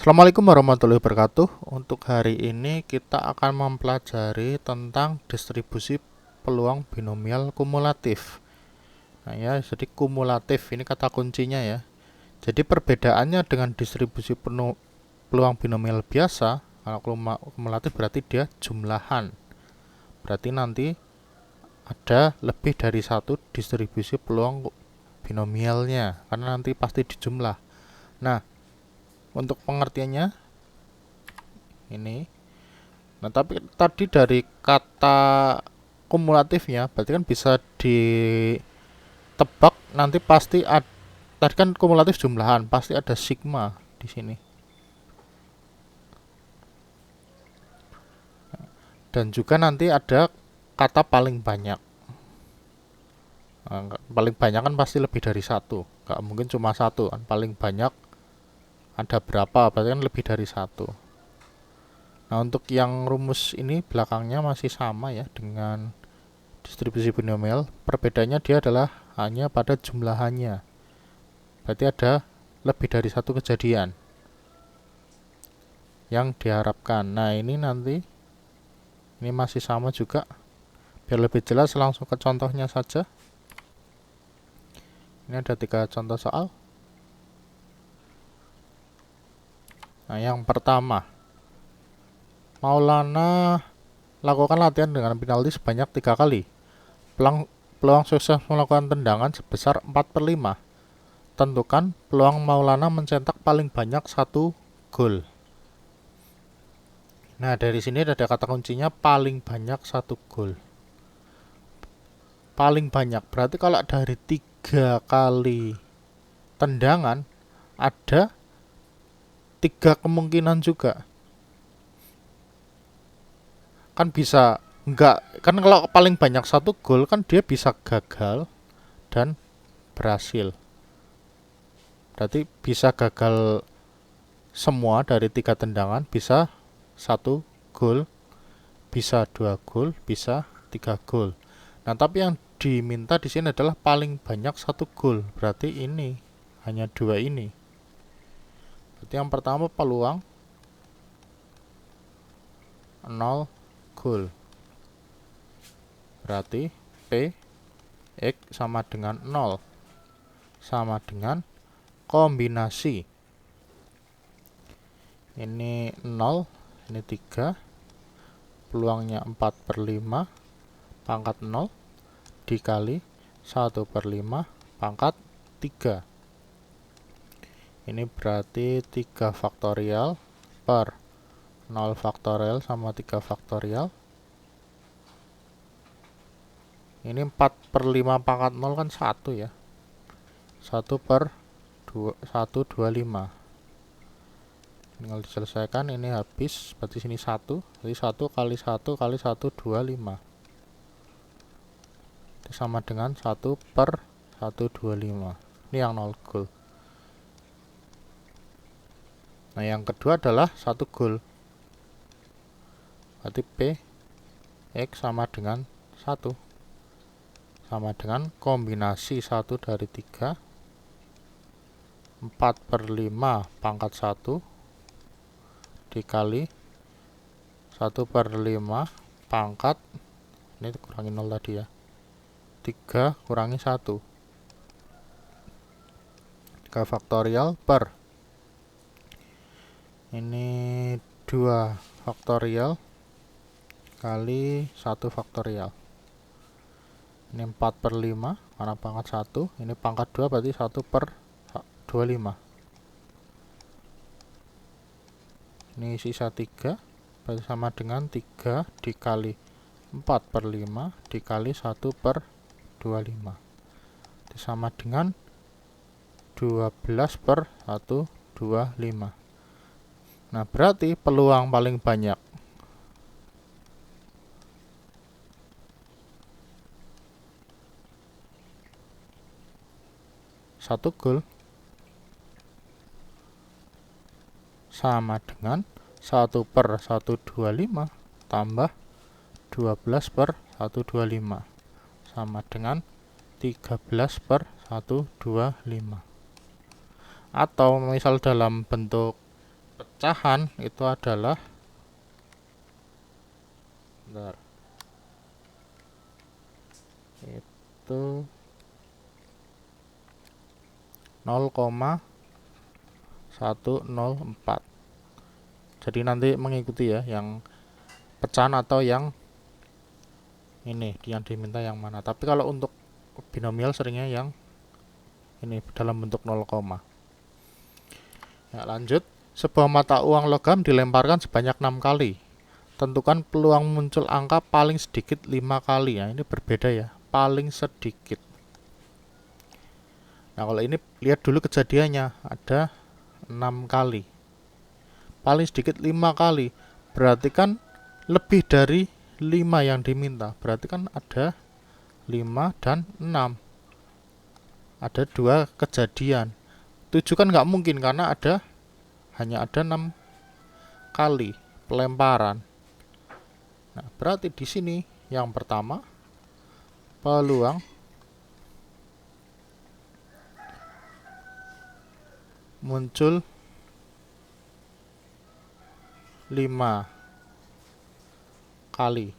Assalamualaikum warahmatullahi wabarakatuh. Untuk hari ini kita akan mempelajari tentang distribusi peluang binomial kumulatif. Nah ya, jadi kumulatif ini kata kuncinya ya. Jadi perbedaannya dengan distribusi peluang binomial biasa, kalau kumulatif berarti dia jumlahan. Berarti nanti ada lebih dari satu distribusi peluang binomialnya, karena nanti pasti dijumlah. Nah, untuk pengertiannya ini. Nah, tapi tadi dari kata kumulatifnya berarti kan bisa ditebak nanti pasti ada, tadi kan kumulatif jumlahan, pasti ada sigma di sini. Dan juga nanti ada kata paling banyak. Nah, paling banyak kan pasti lebih dari satu, nggak mungkin cuma satu kan. Paling banyak ada berapa, berarti kan lebih dari satu. Nah, untuk yang rumus ini belakangnya masih sama ya dengan distribusi binomial. Perbedaannya dia adalah hanya pada jumlahannya. Berarti ada lebih dari satu kejadian yang diharapkan. Nah, ini nanti ini masih sama juga. Biar lebih jelas langsung ke contohnya saja. Ini ada 3 contoh soal. Nah, yang pertama, Maulana lakukan latihan dengan penalti sebanyak 3 kali. Peluang sukses melakukan tendangan sebesar 4/5. Tentukan peluang Maulana mencetak paling banyak 1 gol. Nah, dari sini ada kata kuncinya paling banyak 1 gol. Paling banyak berarti kalau dari 3 kali tendangan ada 3 kemungkinan juga. Kan bisa enggak, kan kalau paling banyak 1 gol kan dia bisa gagal dan berhasil. Berarti bisa gagal semua dari 3 tendangan, bisa 1 gol, bisa 2 gol, bisa 3 gol. Nah, tapi yang diminta di sini adalah paling banyak 1 gol. Berarti ini hanya 2 ini. Berarti yang pertama peluang 0 gol. Berarti P X sama dengan 0 sama dengan kombinasi. Ini 0, ini 3. Peluangnya 4/5 pangkat 0 dikali 1/5 pangkat 3. Ini berarti 3 faktorial per 0 faktorial sama 3 faktorial. Ini 4/5 pangkat 0 kan 1 ya. 1/125. Tinggal diselesaikan, ini habis, berarti sini 1. Jadi 1 kali 1 kali 125. Itu sama dengan 1/125. Ini yang 0 gol. Nah, yang kedua adalah 1 gol. Berarti P X sama dengan 1. Sama dengan kombinasi 1 dari 3. 4/5 pangkat 1 dikali 1/5 pangkat, ini kurangi 0 tadi ya, 3 kurangi 1, 3 faktorial per ini 2 faktorial kali 1 faktorial. Ini 4/5 karena pangkat 1, ini pangkat 2 berarti 1/25. Ini sisa 3 berarti sama dengan 3 dikali 4/5 dikali 1/25. Itu sama dengan 12/125. Nah, berarti peluang paling banyak satu gol sama dengan 1/125 tambah 12/125 sama dengan 13/125. Atau misal dalam bentuk pecahan itu adalah itu 0,104. Jadi nanti mengikuti ya yang pecahan atau yang ini yang diminta yang mana. Tapi kalau untuk binomial seringnya yang ini dalam bentuk 0, ya, lanjut. Sebuah mata uang logam dilemparkan sebanyak 6 kali. Tentukan peluang muncul angka paling sedikit 5 kali. Nah, ini berbeda ya, paling sedikit. Nah, kalau ini lihat dulu kejadiannya, ada 6 kali. Paling sedikit 5 kali. Berarti kan lebih dari 5 yang diminta. Berarti kan ada 5 dan 6. Ada 2 kejadian. 7 kan nggak mungkin karena hanya ada 6 kali pelemparan. Nah, berarti di sini yang pertama peluang muncul 5 kali.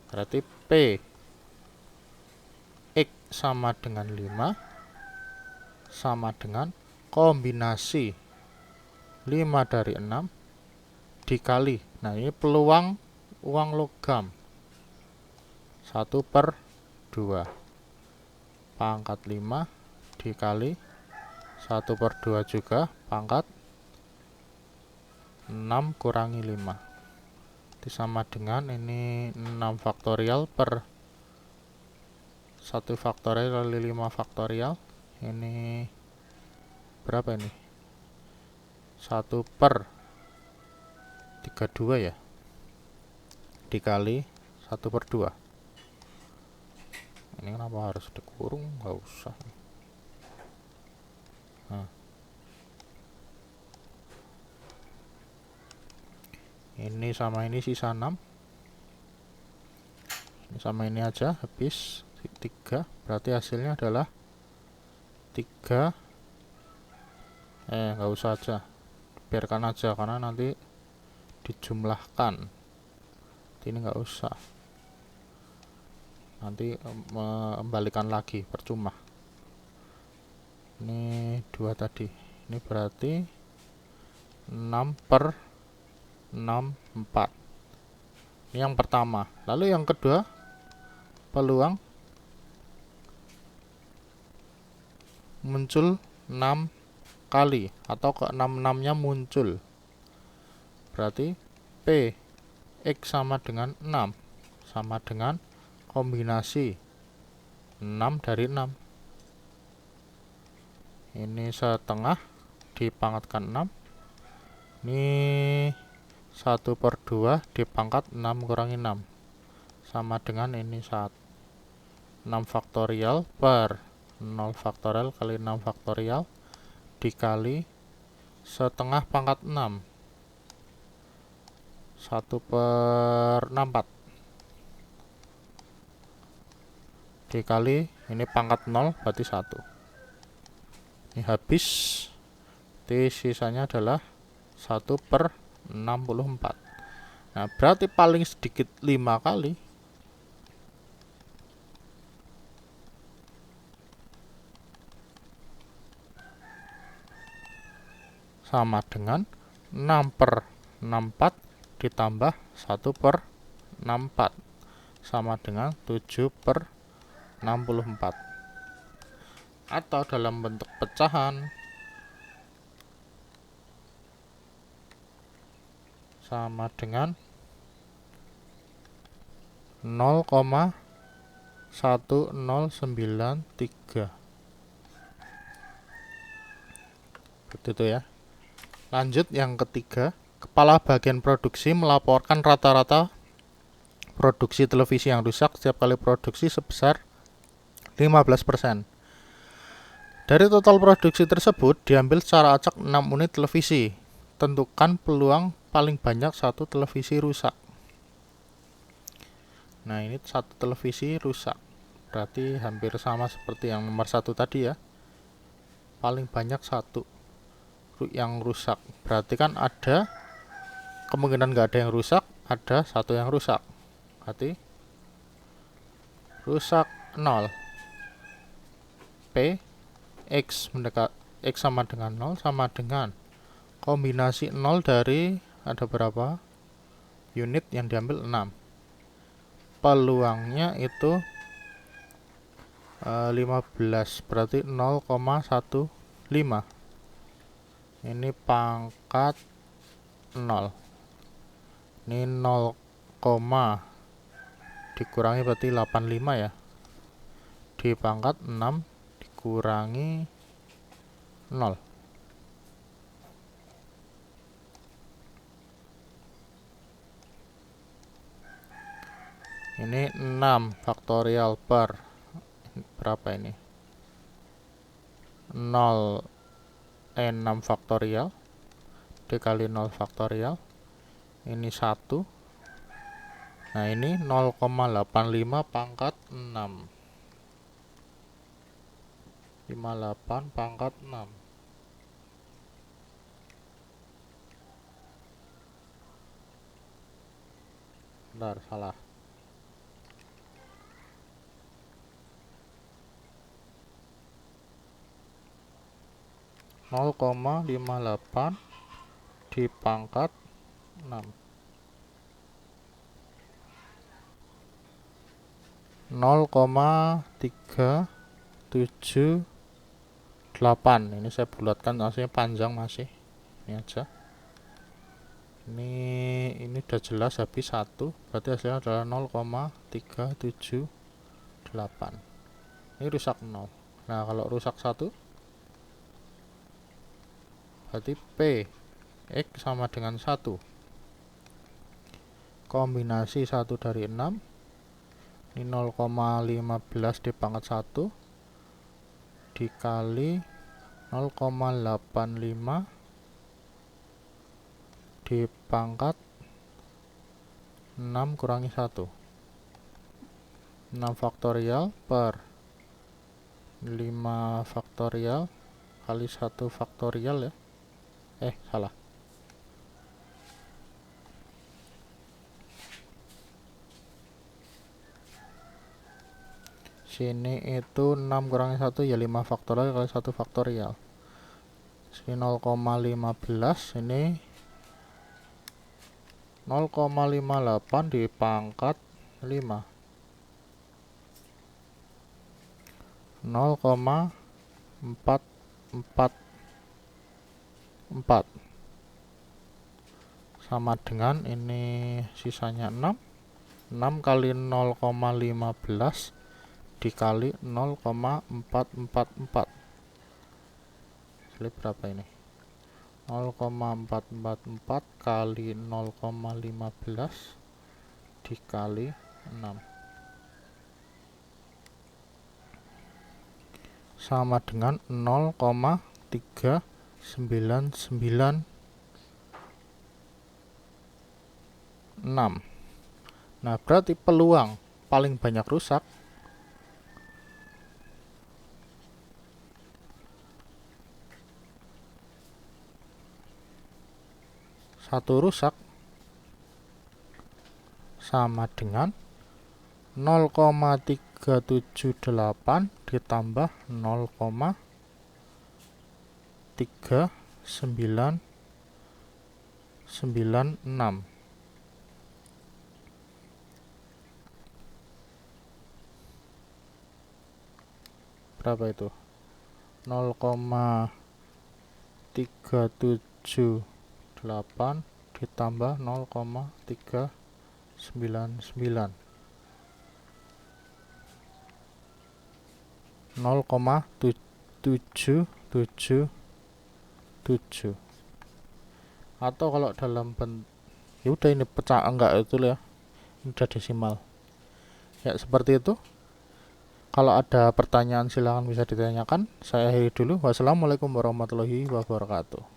Berarti P X sama dengan 5 sama dengan kombinasi 5 dari 6 dikali. Nah, ini peluang uang logam 1/2 pangkat 5 dikali 1/2 juga pangkat 6 kurangi 5. Itu sama dengan ini 6 faktorial per 1 faktorial kali 5 faktorial. Ini berapa ini? 1/32 ya, dikali 1/2. Ini kenapa harus dikurung? Nggak usah. Nah, ini sama ini sisa 6. Ini sama ini aja habis 3. Berarti hasilnya adalah 3. Nggak usah aja, biarkan aja karena nanti dijumlahkan. Ini nggak usah, nanti membalikan lagi percuma. Ini 2 tadi, ini berarti 6/64. Ini yang pertama. Lalu yang kedua, peluang muncul 6 kali atau ke-6-6-nya muncul. Berarti P X sama dengan 6 sama dengan kombinasi 6 dari 6. Ini setengah dipangkatkan 6. Ini 1/2 dipangkat 6 kurangi 6 sama dengan ini 6 faktorial per 0 faktorial kali 6 faktorial dikali setengah pangkat 6, 1/64 dikali ini pangkat 0 berarti 1. Ini habis, sisanya adalah 1/64. Nah, berarti paling sedikit 5 kali sama dengan 6/64 ditambah 1/64 sama dengan 7/64. Atau dalam bentuk pecahan sama dengan 0,1093. Begitu ya. Lanjut yang ketiga, kepala bagian produksi melaporkan rata-rata produksi televisi yang rusak setiap kali produksi sebesar 15%. Dari total produksi tersebut diambil secara acak 6 unit televisi. Tentukan peluang paling banyak satu televisi rusak. Nah, ini satu televisi rusak. Berarti hampir sama seperti yang nomor 1 tadi ya. Paling banyak 1. yang rusak. Berarti kan ada kemungkinan nggak ada yang rusak, ada satu yang rusak. Berarti rusak 0. P X mendekat X sama dengan 0 sama dengan kombinasi 0 dari ada berapa unit yang diambil 6. Peluangnya itu 15, berarti 0,15. Ini pangkat 0. Ini 0, dikurangi berarti 85 ya. Di pangkat 6 dikurangi 0. Ini 6 faktorial per berapa ini? 0 6 faktorial dikali 0 faktorial. Ini 1. Nah, ini 0,85 pangkat 6. 58 pangkat 6. Bentar, salah. Nol koma 58 di pangkat 6. 0,378. Ini saya bulatkan, hasilnya panjang masih. Ini aja. Ini udah jelas habis 1, berarti hasilnya adalah 0,378. Ini rusak 0. Nah, kalau rusak 1 berarti P X sama dengan 1 kombinasi 1 dari 6. Ini 0,15 di pangkat 1 dikali 0,85 di pangkat 6 kurangi 1. 6 faktorial per 5 faktorial kali 1 faktorial ya. Salah. Sini itu 6 kurangi 1 ya 5 faktorial kali 1 faktorial. Sini 0,15, ini 0,58 di pangkat 5. 0,444 sama dengan ini sisanya 6. 6 kali 0,15 dikali 0,444. Jadi berapa ini? 0,444 kali 0,15 dikali 6 sama dengan 0,3996. Nah, berarti peluang paling banyak rusak satu rusak sama dengan 0,378 ditambah 0,3996. Berapa itu? 0,378 ditambah 0,399. 0,777. Atau kalau dalam ya udah ini pecah enggak itu ya, ini udah desimal ya, seperti itu. Kalau ada pertanyaan silahkan bisa ditanyakan. Saya akhiri dulu. Wassalamualaikum warahmatullahi wabarakatuh.